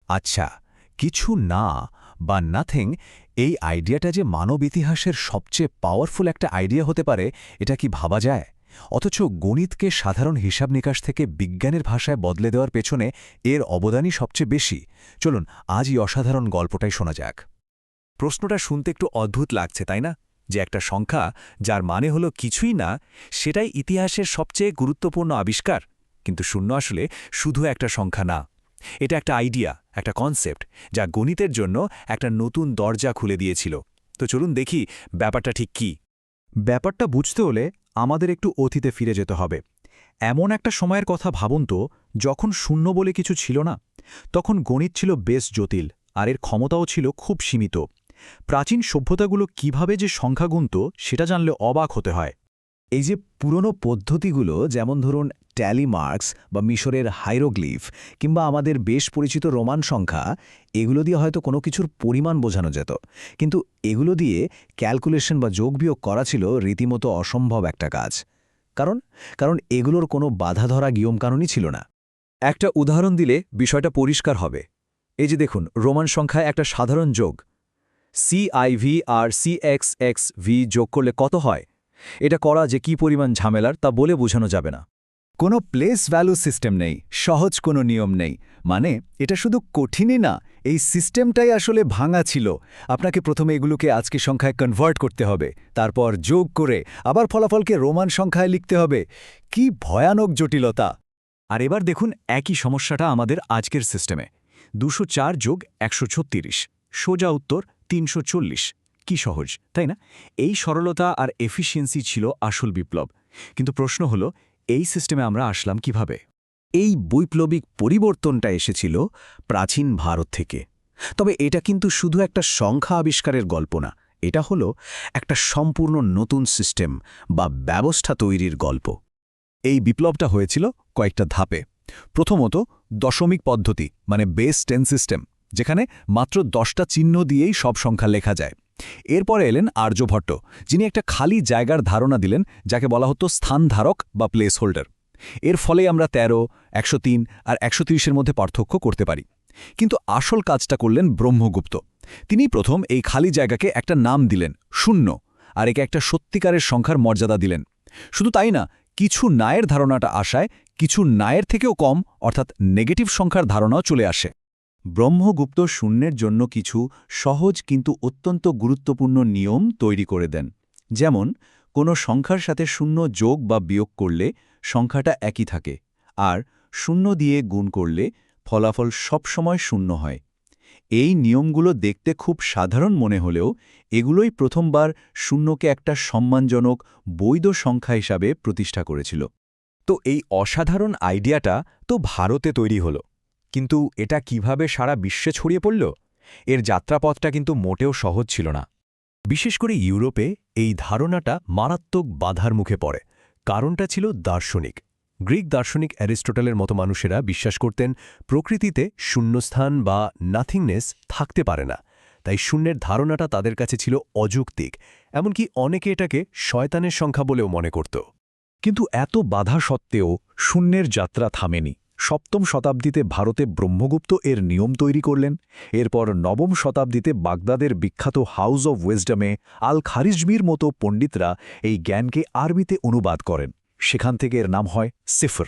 আচ্ছা, কিছু না বা নাথিং, এই আইডিয়াটা যে মানব ইতিহাসের সবচেয়ে পাওয়ারফুল একটা আইডিয়া হতে পারে, এটা কি ভাবা যায়? অথচ গণিতকে সাধারণ হিসাব নিকাশ থেকে বিজ্ঞানের ভাষায় বদলে দেওয়ার পেছনে এর অবদানই সবচেয়ে বেশি। চলুন আজ এই অসাধারণ গল্পটাই শোনা যাক। প্রশ্নটা শুনতে একটু অদ্ভুত লাগছে, তাই না? যে একটা সংখ্যা যার মানে হলো কিছুই না, সেটাই ইতিহাসের সবচেয়ে গুরুত্বপূর্ণ আবিষ্কার। কিন্তু শূন্য আসলে শুধু একটা সংখ্যা না, এটা একটা আইডিয়া, একটা কনসেপ্ট, যা গণিতের জন্য একটা নতুন দরজা খুলে দিয়েছিল। তো চলুন দেখি ব্যাপারটা ঠিক কি। ব্যাপারটা বুঝতে হলে আমাদের একটু অতীতে ফিরে যেতে হবে। এমন একটা সময়ের কথা ভাবুন তো, যখন শূন্য বলে কিছু ছিল না। তখন গণিত ছিল বেশ জটিল, আর এর ক্ষমতাও ছিল খুব সীমিত। প্রাচীন সভ্যতাগুলো কিভাবে যে সংখ্যা গুনত, সেটা জানলে অবাক হতে হয়। এই যে পুরনো পদ্ধতিগুলো, যেমন ধরুন ট্যালি মার্কস বা মিশরের হাইরোগ্লিফ কিংবা আমাদের বেশ পরিচিত রোমান সংখ্যা, এগুলো দিয়ে হয়তো কোনো কিছুর পরিমাণ বোঝানো যেত, কিন্তু এগুলো দিয়ে ক্যালকুলেশন বা যোগ বিয়োগ করা ছিল রীতিমতো অসম্ভব একটা কাজ। কারণ কারণ এগুলোর কোনো বাধা ধরা নিয়মকানুনই ছিল না। একটা উদাহরণ দিলে বিষয়টা পরিষ্কার হবে। এই যে দেখুন, রোমান সংখ্যায় একটা সাধারণ যোগ CIV আর CXXV যোগ করলে কত হয়, এটা করা যে কি পরিমাণ ঝামেলার তা বলে বোঝানো যাবে না। কোনো প্লেস ভ্যালু সিস্টেম নেই, সহজ কোনো নিয়ম নেই। মানে এটা শুধু কঠিনই না, এই সিস্টেমটাই আসলে ভাঙা ছিল। আপনাকে প্রথমে এগুলোকে আজকে সংখ্যায় কনভার্ট করতে হবে, তারপর যোগ করে আবার ফলাফলকে রোমান সংখ্যায় লিখতে হবে। কি ভয়ানক জটিলতা! আর এবার দেখুন একই সমস্যাটা আমাদের আজকের সিস্টেমে। 204 যোগ 136, সোজা উত্তর 340। কি সহজ, তাই না? এই সরলতা আর এফিসিয়েন্সি ছিল আসল বিপ্লব। কিন্তু প্রশ্ন হলো, এই সিস্টেমে আমরা আসলাম কিভাবে? এই বৈপ্লবিক পরিবর্তনটা এসেছিল প্রাচীন ভারত থেকে। তবে এটা কিন্তু শুধু একটা সংখ্যা আবিষ্কারের গল্প না, এটা হলো একটা সম্পূর্ণ নতুন সিস্টেম বা ব্যবস্থা তৈরির গল্প। এই বিপ্লবটা হয়েছিল কয়েকটা ধাপে। প্রথমত, দশমিক পদ্ধতি মানে বেস 10 সিস্টেম, যেখানে মাত্র 10টা চিহ্ন দিয়েই সব সংখ্যা লেখা যায়। এরপরে এলেন আর্যভট্ট, যিনি একটা খালি জায়গার ধারণা দিলেন, যাকে বলা হতো স্থানধারক বা প্লেস হোল্ডার। এর ফলে আমরা 13, 103 আর 130-এর মধ্যে পার্থক্য করতে পারি। কিন্তু আসল কাজটা করলেন ব্রহ্মগুপ্ত। তিনি প্রথম এই খালি জায়গাকে একটা নাম দিলেন, শূন্য, আর একে একটা সত্যিকারের সংখ্যার মর্যাদা দিলেন। শুধু তাই না, কিছু নায়ের ধারণাটা আসায় কিছু নায়ের থেকেও কম অর্থাৎ নেগেটিভ সংখ্যার ধারণাও চলে আসে। ব্রহ্মগুপ্ত শূন্যের জন্য কিছু সহজ কিন্তু অত্যন্ত গুরুত্বপূর্ণ নিয়ম তৈরি করে দেন। যেমন, কোনো সংখ্যার সাথে শূন্য যোগ বা বিয়োগ করলে সংখ্যাটা একই থাকে, আর শূন্য দিয়ে গুণ করলে ফলাফল সবসময় শূন্য হয়। এই নিয়মগুলো দেখতে খুব সাধারণ মনে হলেও এগুলোই প্রথমবার শূন্যকে একটা সম্মানজনক বৈধ সংখ্যা হিসাবে প্রতিষ্ঠা করেছিল। তো এই অসাধারণ আইডিয়াটা তো ভারতে তৈরি হলো, কিন্তু এটা কিভাবে সারা বিশ্বে ছড়িয়ে পড়ল? এর যাত্রাপথটা কিন্তু মোটেও সহজ ছিল না। বিশেষ করে ইউরোপে এই ধারণাটা মারাত্মক বাধার মুখে পড়ে। কারণটা ছিল দার্শনিক। গ্রিক দার্শনিক অ্যারিস্টটলের মতো মানুষেরা বিশ্বাস করতেন প্রকৃতিতে শূন্যস্থান বা নাথিংনেস থাকতে পারে না। তাই শূন্যের ধারণাটা তাদের কাছে ছিল অযৌক্তিক, এমনকি অনেকে এটাকে শয়তানের সংখ্যা বলেও মনে করত। কিন্তু এত বাধা সত্ত্বেও শূন্যের যাত্রা থামেনি। 7ম শতাব্দীতে ভারতে ব্রহ্মগুপ্ত এর নিয়ম তৈরি করলেন। এরপর 9ম শতাব্দীতে বাগদাদের বিখ্যাত হাউস অব ওয়েজডমে আল খারিজমির মতো পণ্ডিতরা এই জ্ঞানকে আরবিতে অনুবাদ করেন। সেখান থেকে এর নাম হয় সিফর।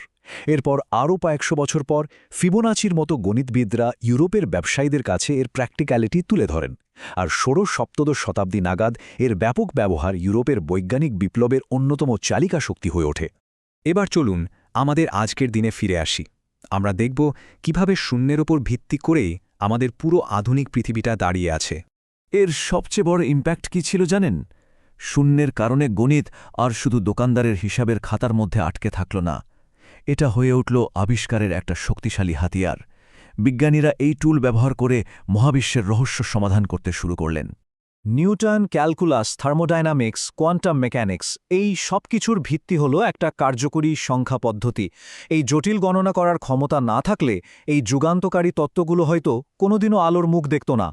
এরপর আরও কয়েকশো বছর পর ফিবোনাচির মতো গণিতবিদরা ইউরোপের ব্যবসায়ীদের কাছে এর প্র্যাকটিক্যালিটি তুলে ধরেন। আর ষোড়শ-সপ্তদশ শতাব্দী নাগাদ এর ব্যাপক ব্যবহার ইউরোপের বৈজ্ঞানিক বিপ্লবের অন্যতম চালিকা শক্তি হয়ে ওঠে। এবার চলুন আমাদের আজকের দিনে ফিরে আসি। আমরা দেখব কিভাবে শূন্যের ওপর ভিত্তি করেই আমাদের পুরো আধুনিক পৃথিবীটা দাঁড়িয়ে আছে। এর সবচেয়ে বড় ইম্প্যাক্ট কী ছিল জানেন? শূন্যের কারণে গণিত আর শুধু দোকানদারের হিসাবের খাতার মধ্যে আটকে থাকল না, এটা হয়ে উঠল আবিষ্কারের একটা শক্তিশালী হাতিয়ার। বিজ্ঞানীরা এই টুল ব্যবহার করে মহাবিশ্বের রহস্য সমাধান করতে শুরু করলেন। Newton, calculus, thermodynamics, quantum mechanics, এই সব কিছুর ভিত্তি হলো একটা কার্যকরী সংখ্যা পদ্ধতি। এই জটিল গণনা করার ক্ষমতা না থাকলে এই যুগান্তকারী তত্ত্বগুলো হয়তো কোনোদিনও আলোর মুখ দেখত না।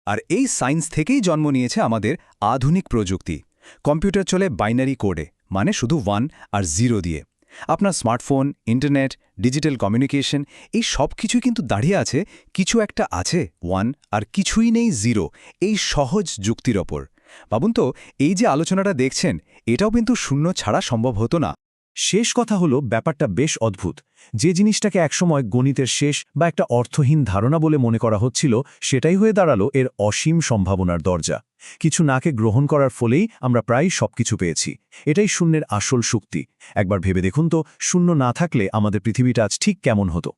আর এই সায়েন্স থেকেই জন্ম নিয়েছে আমাদের আধুনিক প্রযুক্তি। কম্পিউটার চলে বাইনারি কোডে, মানে শুধু 1 আর 0 দিয়ে। আপনার স্মার্টফোন, ইন্টারনেট, ডিজিটাল কমিউনিকেশন এই সব কিছুই কিন্তু দাঁড়িয়ে আছে কিছু একটা আছে 1 আর কিছুই নেই 0 এই সহজ যুক্তির ওপর। ভাবুন তো, এই যে আলোচনাটা দেখছেন এটাও কিন্তু শূন্য ছাড়া সম্ভব হতো না। শেষ কথা হলো ব্যাপারটা বেশ অদ্ভুত। যে জিনিসটাকে একসময় গণিতের শেষ বা একটা অর্থহীন ধারণা বলে মনে করা হচ্ছিল, সেটাই হয়ে দাঁড়ালো এর অসীম সম্ভাবনার দরজা। কিছু নাকে গ্রহণ করার ফলেই আমরা প্রায় সবকিছু পেয়েছি। এটাই শূন্যের আসল শক্তি। একবার ভেবে দেখুন তো, শূন্য না থাকলে আমাদের পৃথিবীটা আজ ঠিক কেমন হতো।